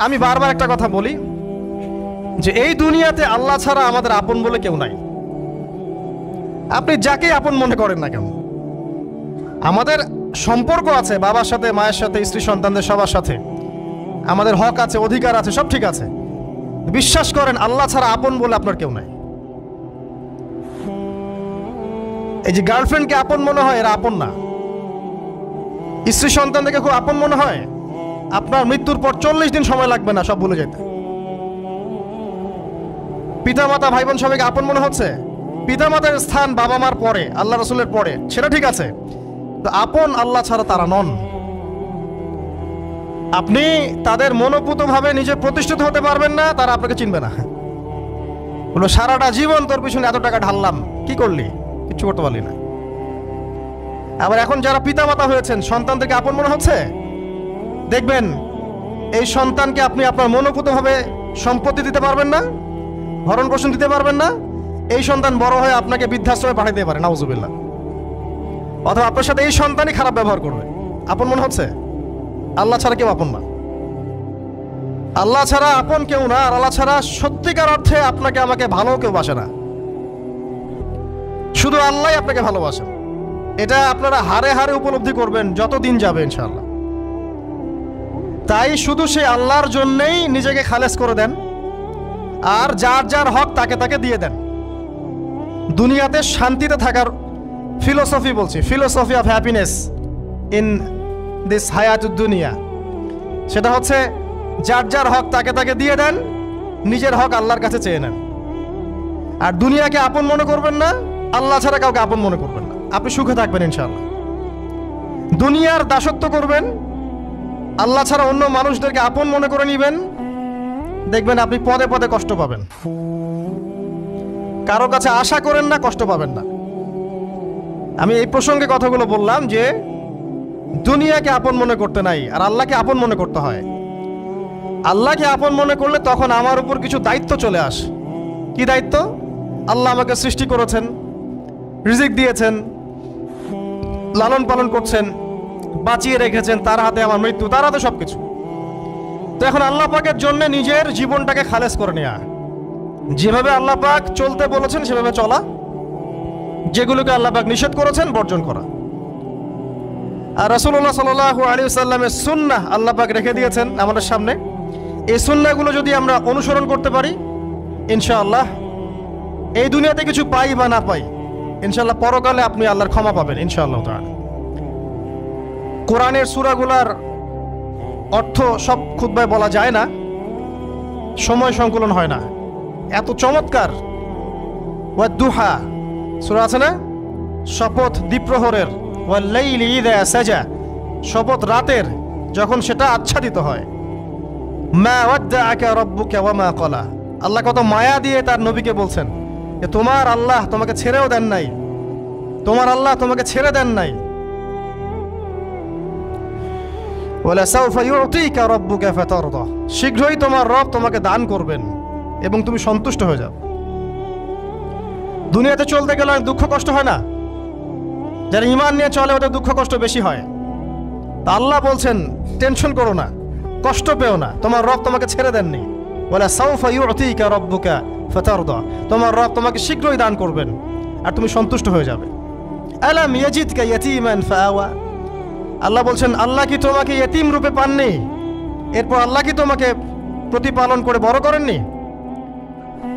আমি বারবার একটা কথা বলি যে এই দুনিয়াতে আল্লাহ ছাড়া আমাদের আপন বলে কেউ নাই। আপনি যাকে আপন মনে করেন না কেন, আমাদের সম্পর্ক আছে বাবার সাথে, মায়ের সাথে, স্ত্রী সন্তানদের সবার সাথে, আমাদের হক আছে, অধিকার আছে, সব ঠিক আছে। বিশ্বাস করেন আল্লাহ ছাড়া আপন বলে আপনার কেউ নাই। এই যে গার্লফ্রেন্ডকে আপন মনে হয়, এরা আপন না। স্ত্রী সন্তানদেরকে খুব আপন মনে হয়, আপনার মৃত্যুর পর 40 দিন সময় লাগবে না সব ভুলে যেতে। পিতামাতা, ভাই বোন সবাইকে আপন মনে হচ্ছে। পিতামাতার স্থান বাবা মার পরে, আল্লাহ রসুলের পরে, সেটা ঠিক আছে, তো আপন আল্লাহ ছাড়া তারা নন। আপনি তাদের মনোপুতভাবে নিজে প্রতিষ্ঠিত হতে পারবেন না, তারা আপনাকে চিনবে না। বলবো সারাটা জীবন তোর পিছনে এত টাকা ঢাললাম, কি করলি? কিচ্ছু করতে পারলি না। আবার এখন যারা পিতামাতা হয়েছেন, সন্তানদেরকে আপন মনে হচ্ছে, দেখবেন এই সন্তানকে আপনি আপনার মনোপুতভাবে সম্পত্তি দিতে পারবেন না, ভরণ পোষণ দিতে পারবেন না। এই সন্তান বড় হয়ে আপনাকে বৃদ্ধাশ্রমে পাঠিয়ে দিতে পারে, নাউজুবিল্লাহ। অথবা আপনার সাথে এই সন্তানই খারাপ ব্যবহার করবে। আপন মনে হচ্ছে? আল্লাহ ছাড়া কেউ আপন না। আল্লাহ ছাড়া আপন কেউ না। আর আল্লাহ ছাড়া সত্যিকার অর্থে আপনাকে আমাকে ভালো কেউ বাসে না। শুধু আল্লাহই আপনাকে ভালোবাসেন। এটা আপনারা হারে হারে উপলব্ধি করবেন যত দিন যাবে ইনশাআল্লাহ। তাই শুধু সেই আল্লাহর জন্যেই নিজেকে খালেস করে দেন, আর যার যার হক তাকে তাকে দিয়ে দেন। দুনিয়াতে শান্তিতে থাকার ফিলোসফি বলছি, philosophy of happiness in this হায়াতুদ দুনিয়া, সেটা হচ্ছে যার যার হক তাকে তাকে দিয়ে দেন, নিজের হক আল্লাহর কাছে চেয়ে নেন। আর দুনিয়াকে আপন মনে করবেন না, আল্লাহ ছাড়া কাউকে আপন মনে করবেন না। আপনি সুখে থাকবেন ইনশাআল্লাহ। দুনিয়ার দাসত্ব করবেন, আল্লাহ ছাড়া অন্য মানুষদেরকে আপন মনে করে নেবেন, দেখবেন আপনি পদে পদে কষ্ট পাবেন। কারো কাছে আশা করেন না, কষ্ট পাবেন না। আমি এই প্রসঙ্গে কথাগুলো বললাম যে দুনিয়াকে আপন মনে করতে নাই, আর আল্লাহকে আপন মনে করতে হয়। আল্লাহকে আপন মনে করলে তখন আমার উপর কিছু দায়িত্ব চলে আসে। কি দায়িত্ব? আল্লাহ আমাকে সৃষ্টি করেছেন, রিজিক দিয়েছেন, লালন পালন করছেন, বাঁচিয়ে রেখেছেন, তার হাতে আমার মৃত্যু, তার হাতে সবকিছু। তো এখন আল্লাহ পাকের জন্য নিজের জীবনটাকে খালেস করে নেওয়া, যেভাবে আল্লাহ পাক চলতে বলেছেন সেভাবে চলা, যেগুলোকে আল্লাহ পাক নিষেধ করেছেন বর্জন করা। আর রাসূলুল্লাহ সাল্লাল্লাহু আলাইহি ওয়াসাল্লামের সুন্নাহ আল্লাহ পাক রেখে দিয়েছেন আমাদের সামনে। এই সুন্নাহগুলো যদি আমরা অনুসরণ করতে পারি, ইনশাআল্লাহ এই দুনিয়াতে কিছু পাই বা না পাই, ইনশাআল্লাহ পরকালে আপনি আল্লাহর ক্ষমা পাবেন ইনশাআল্লাহ তাআলা। কোরআনের সূরাগুলার অর্থ সব খুতবায় বলা যায় না, সময় সংকলন হয় না। এত চমৎকার ওয়াদ-দুহা সূরা আছে না, শপথ দ্বিপ্রহরের, ওয়াল-লাইলি ইযা সাজা, শপথ রাতের যখন সেটা আচ্ছাদিত হয়। মা ওয়াদ্দাআকা রাব্বুকা ওয়া মা ক্বালা, আল্লাহ কত মায়া দিয়ে তার নবীকে বলছেন যে তোমার আল্লাহ তোমাকে ছেড়েও দেন নাই, তোমার আল্লাহ তোমাকে ছেড়ে দেন নাই। ওয়ালা সাউফা ইউতিকা রাব্বুকা ফাতারদা, শীঘ্রই তোমার রব তোমাকে দান করবেন এবং তুমি সন্তুষ্ট হয়ে যাও। দুনিয়াতে চলতে গেলে দুঃখ কষ্ট হয় না? যারা ঈমান নিয়ে চলে ওদের দুঃখ কষ্ট বেশি হয়। তা আল্লাহ বলছেন টেনশন করো না, কষ্ট পেও না, তোমার রব তোমাকে ছেড়ে দেননি। ওয়ালা সাউফা ইউতিকা রাব্বুকা ফাতারদা, তোমার রব তোমাকে শীঘ্রই দান করবেন আর তুমি সন্তুষ্ট হয়ে যাবে। আলাম ইয়াজিদকা ইয়াতীমান ফাআওয়া, আল্লাহ বলছেন আল্লাহ কি তোমাকে ইয়েতিম রূপে পাননি? এরপর আল্লাহ কি তোমাকে প্রতিপালন করে বড় করেননি?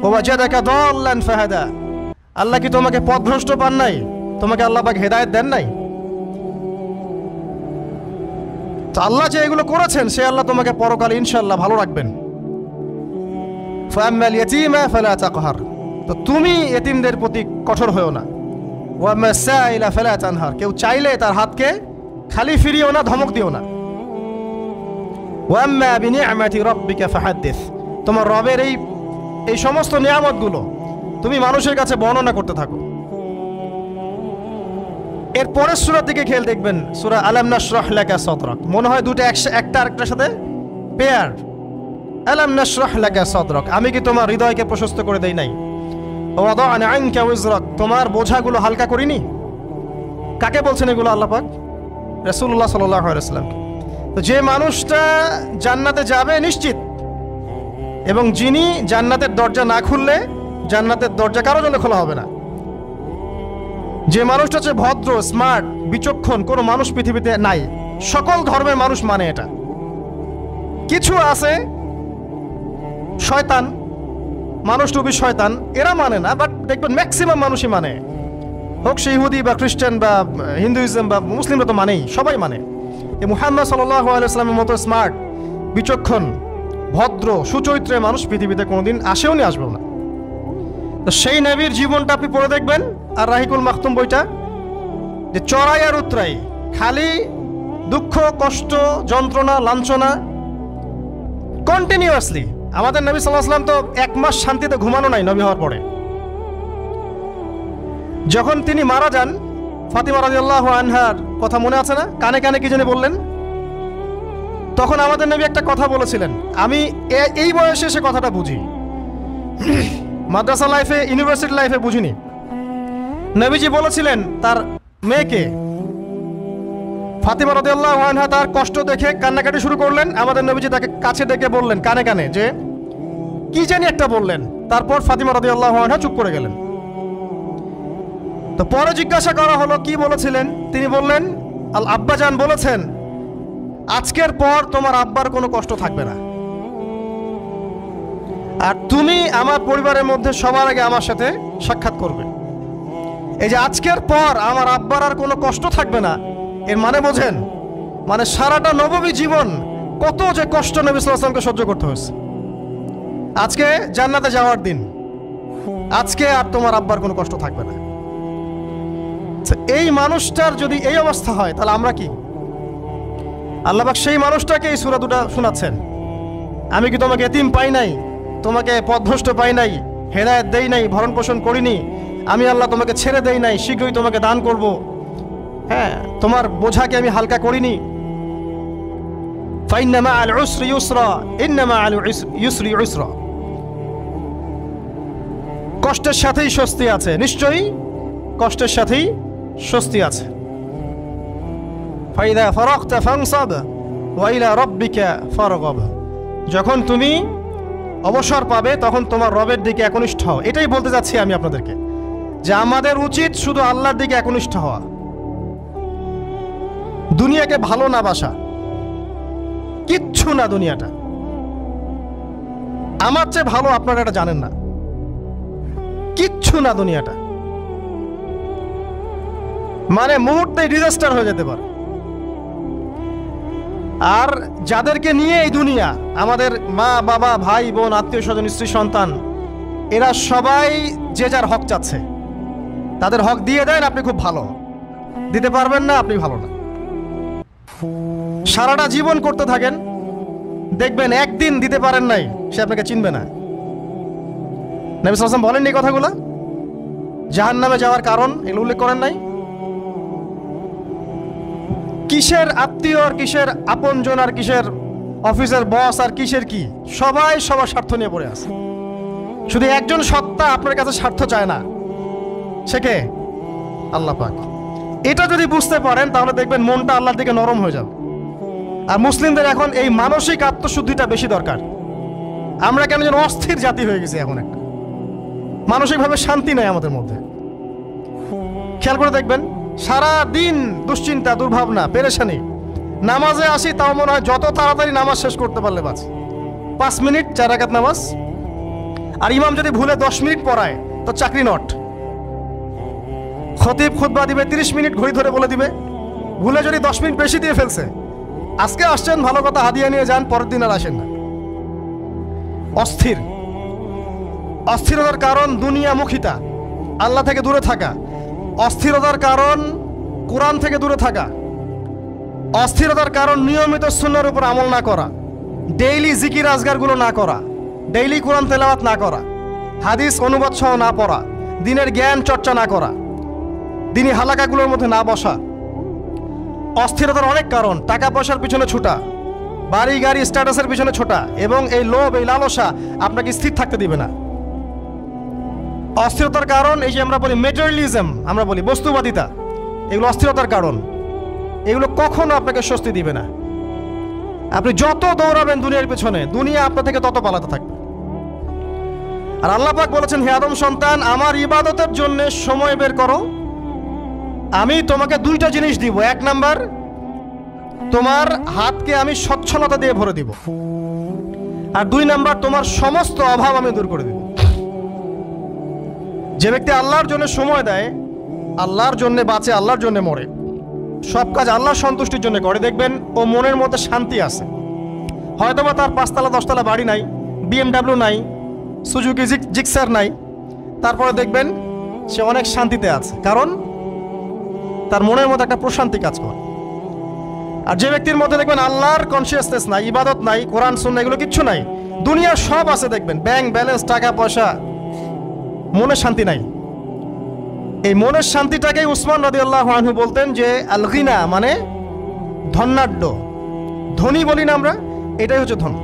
ওয়াজাদাকা দাল্লান ফাহাদা, আল্লাহ কি তোমাকে পথভ্রষ্ট পান নাই? তোমাকে আল্লাহ পাক হেদায়েত দেন নাই? তো আল্লাহ যে এগুলো করেছেন সে আল্লাহ তোমাকে পরকালে ইনশাআল্লাহ ভালো রাখবেন। ফাআম্মাল ইয়াতীমা ফালা তাকহার, তো তুমি এতিমদের প্রতি কঠোর হয়ো না। ওয়াম্মা সাইলা ফালা তানহার, কেউ চাইলে তার হাতকে খালি ফিরিও না, ধমক দিও না। ওয়াম্মা বিনিআমাতি রাব্বিকা ফাহাদ্দিস, তোমার রবের এই সমস্ত নিয়ামতগুলো তুমি মানুষের কাছে বর্ণনা করতে থাকো। এর পরের সূরার দিকে খেয়াল দেখবেন, সূরা আলাম নাশরাহ লাকা সাদরাক, মনে হয় দুটো একটা আরেকটার সাথে পেয়ার। আলাম নাশরাহ লাকা সাদরাক, আমি কি তোমার হৃদয়কে প্রশস্ত করে দেই নাই? ওয়াদা'না আনকা ওয়িজরাক, তোমার বোঝাগুলো হালকা করিনি? কাকে বলছেন এগুলো আল্লাহ পাক? রাসূলুল্লাহ সাল্লাল্লাহু আলাইহি ওয়াসাল্লাম। তো যে মানুষটা জান্নাতে যাবে নিশ্চিত, এবং যিনি জান্নাতের দরজা না খুললে জান্নাতের দরজা কারো জন্য খোলা হবে না। যে মানুষটা হচ্ছে ভদ্র, স্মার্ট, বিচক্ষণ, কোনো মানুষ পৃথিবীতে নাই। সকল ধর্মের মানুষ মানে এটা। কিছু আছে শয়তান, মানুষ টুবি শয়তান, এরা মানে না, বাট দেখবেন ম্যাক্সিমাম মানুষই মানে, হোক সে ইহুদি বা খ্রিস্টান বা হিন্দুইজম বা মুসলিমরা তো মানেই, সবাই মানে। মুহাম্মদ সাল্লাল্লাহু আলাইহি ওয়াসাল্লামের মতো স্মার্ট, বিচক্ষণ, ভদ্র, সুচরিত্রের মানুষ পৃথিবীতে কোনোদিন আসেও নি, আসবেও না। তো সেই নবীর জীবনটা আপনি পড়ে দেখবেন, আর রাহিকুল মাখতুম বইটা, যে চড়াই আর উতরাই, খালি দুঃখ, কষ্ট, যন্ত্রণা, লাঞ্ছনা, কন্টিনিউয়াসলি। আমাদের নবী সাল্লাল্লাহু আলাইহি ওয়াসাল্লাম তো 1 মাস শান্তিতে ঘুমানো নাই নবী হওয়ার পরে। যখন তিনি মারা যান, ফাতিমা রাদিয়াল্লাহু আনহার কথা মনে আছে না? কানে কানে কি জানি বললেন। তখন আমাদের নবী একটা কথা বলেছিলেন, আমি এই বয়সে সে কথাটা বুঝি, মাদ্রাসা লাইফে, ইউনিভার্সিটি লাইফে বুঝিনি। নবীজি বলেছিলেন তার মেয়েকে, ফাতিমা রাদিয়াল্লাহু আনহা তার কষ্ট দেখে কান্নাকাটি শুরু করলেন। আমাদের নবীজি তাকে কাছে ডেকে বললেন কানে কানে যে কি জানি একটা বললেন। তারপর ফাতিমা রাদিয়াল্লাহু আনহা চুপ করে গেলেন। তো পরে জিজ্ঞাসা করা হলো কি বলেছিলেন, তিনি বললেন আল আব্বাজান বলেছেন আজকের পর তোমার আব্বার কোনো কষ্ট থাকবে না, আর তুমি আমার পরিবারের মধ্যে সবার আগে আমার সাথে সাক্ষাৎ করবে। এই যে আজকের পর আমার আব্বার আর কোনো কষ্ট থাকবে না, এর মানে বোঝেন, মানে সারাটা নববী জীবন কত যে কষ্ট নবী সাল্লাল্লাহু আলাইহি ওয়াসাল্লামকে সহ্য করতে হয়েছে। আজকে জান্নাতে যাওয়ার দিন, আজকে আর তোমার আব্বার কোনো কষ্ট থাকবে না। এই মানুষটার যদি এই অবস্থা হয়, তাহলে আমরা কি? আল্লাহ পাক সেই মানুষটাকে এই সূরা দুটো শোনাচ্ছেন, আমি কি তোমাকে এতিম পাই নাই, তোমাকে পথভ্রষ্ট পাই নাই, হেদায়েত দেই নাই, ভরণ পোষণ করিনি, আমি আল্লাহ তোমাকে ছেড়ে দেই নাই, শীঘ্রই তোমাকে দান করব, হ্যাঁ, তোমার বোঝাকে আমি হালকা করিনি। ফাইন্না মাআল উসরি ইউসরা, ইন্না মাআল ইউসরি ইউসরা, কষ্টের সাথেই স্বস্তি আছে, নিশ্চয়ই কষ্টের সাথেই স্বস্তি আছে। ফাইদা ফারাগতা ফানসাব ওয়া ইলা রাব্বিকা ফারগাব, যখন তুমি অবসর পাবে তখন তোমার রবের দিকে একনিষ্ঠ হও। এটাই বলতে যাচ্ছি আমি আপনাদেরকে, যে আমাদের উচিত শুধু আল্লাহর দিকে একনিষ্ঠ হওয়া, দুনিয়াকে ভালো না বাসা, কিচ্ছু না দুনিয়াটা। আমার চেয়ে ভালো আপনারা এটা জানেন না, কিচ্ছু না দুনিয়াটা, মানে মুহূর্তে ডিজাস্টার হয়ে যেতে পারে। আর যাদেরকে নিয়ে এই দুনিয়া, আমাদের মা বাবা, ভাই বোন, আত্মীয় স্বজন, স্ত্রী সন্তান, এরা সবাই যে যার হক চাচ্ছে, তাদের হক দিয়ে দেন, আপনি খুব ভালো। দিতে পারবেন না, আপনি ভালো না। সারাটা জীবন করতে থাকেন, দেখবেন একদিন দিতে পারেন নাই, সে আপনাকে চিনবে না। নবী সাল্লাল্লাহু আলাইহি ওয়াসাল্লাম বলেননি কথাগুলো? জাহান্নামে যাওয়ার কারণ এগুলো উল্লেখ করেন নাই? কিসের আত্মীয় আর কিসের আপনজন আর কিসের অফিসের বস আর কিসের কি, সবাই সবার স্বার্থ নিয়ে পড়ে আছে। শুধু একজন সত্তা আপনার কাছে স্বার্থ চায় না, সে কে? আল্লাহ পাক। এটা যদি বুঝতে পারেন তাহলে দেখবেন মনটা আল্লাহর দিকে নরম হয়ে যাবে। আর মুসলিমদের এখন এই মানসিক আত্মশুদ্ধিটা বেশি দরকার। আমরা কেন যেন অস্থির জাতি হয়ে গেছি এখন, একটা মানসিকভাবে শান্তি নেই আমাদের মধ্যে। খেয়াল করে দেখবেন সারা দিন দুশ্চিন্তা, দুর্ভাবনা, পেরেশানি। নামাজে আসি তাও মনে হয় যত তাড়াতাড়ি নামাজ শেষ করতে পারলে বাঁচি। 5 মিনিট 4 রাকাত নামাজ, আর ইমাম যদি ভুলে 10 মিনিট পড়ায় তো চাকরি নট। খতিব খুতবা দিবে 30 মিনিট ঘড়ি ধরে বলে দিবে, ভুলে যদি 10 মিনিট বেশি দিয়ে ফেলছে, আজকে আসছেন ভালো কথা, হাদিয়া নিয়ে যান, পরের দিন আর আসেন না। অস্থির। অস্থিরতার কারণ দুনিয়ামুখিতা, আল্লাহ থেকে দূরে থাকা। অস্থিরতার কারণ কোরআন থেকে দূরে থাকা। অস্থিরতার কারণ নিয়মিত সুন্নাহর উপর আমল না করা, ডেইলি জিকির আজগারগুলো না করা, ডেইলি কোরআন তেলাওয়াত না করা, হাদিস অনুবাদ সহ না পড়া, দিনের জ্ঞান চর্চা না করা, দিনী হালাকাগুলোর মধ্যে না বসা। অস্থিরতার অনেক কারণ, টাকা পয়সার পিছনে ছুটা, বাড়ি গাড়ি স্ট্যাটাসের পিছনে ছোটা, এবং এই লোভ, এই লালসা আপনাকে স্থির থাকতে দিবে না। অস্থিরতার কারণ এই যে আমরা বলি মেটেরিয়ালিজম, আমরা বলি বস্তুবাদিতা, এগুলো অস্থিরতার কারণ। এগুলো কখনো আপনাকে স্বস্তি দিবে না। আপনি যত দৌড়াবেন দুনিয়ার পেছনে, দুনিয়া আপনার থেকে তত পালাতে থাকবে। আর আল্লাহ পাক বলেছেন, হে আদম সন্তান, আমার ইবাদতের জন্য সময় বের করো, আমি তোমাকে দুইটা জিনিস দিব। এক নাম্বার, তোমার হাতকে আমি সচ্ছলতা দিয়ে ভরে দিব, আর দুই নাম্বার, তোমার সমস্ত অভাব আমি দূর করে দিব। যে ব্যক্তি আল্লাহর জন্য সময় দেয়, আল্লাহর জন্য বাঁচে, আল্লাহর জন্য মরে, সব কাজ আল্লাহর সন্তুষ্টির জন্য করে, দেখবেন ও মনের মধ্যে শান্তি আছে। হয়তোবা তার 5তলা 10তলা বাড়ি নাই, BMW নাই, সুজুকি জিক্সার নাই, তারপরে দেখবেন সে অনেক শান্তিতে আছে, কারণ তার মনের মধ্যে একটা প্রশান্তি কাজ করে। আর যে ব্যক্তির মধ্যে দেখবেন আল্লাহর কনসিয়াসনেস নাই, ইবাদত নাই, কোরআন সুন্নাহ এগুলো কিচ্ছু নাই, দুনিয়ার সব আছে, দেখবেন ব্যাংক ব্যালেন্স, টাকা পয়সা, মনে শান্তি নাই। এই মনের শান্তিটাকেই উসমান রাদিয়াল্লাহু আনহু বলতেন যে আল গিনা, মানে ধনাঢ্য, ধনী বলি না আমরা, এটাই হচ্ছে ধন।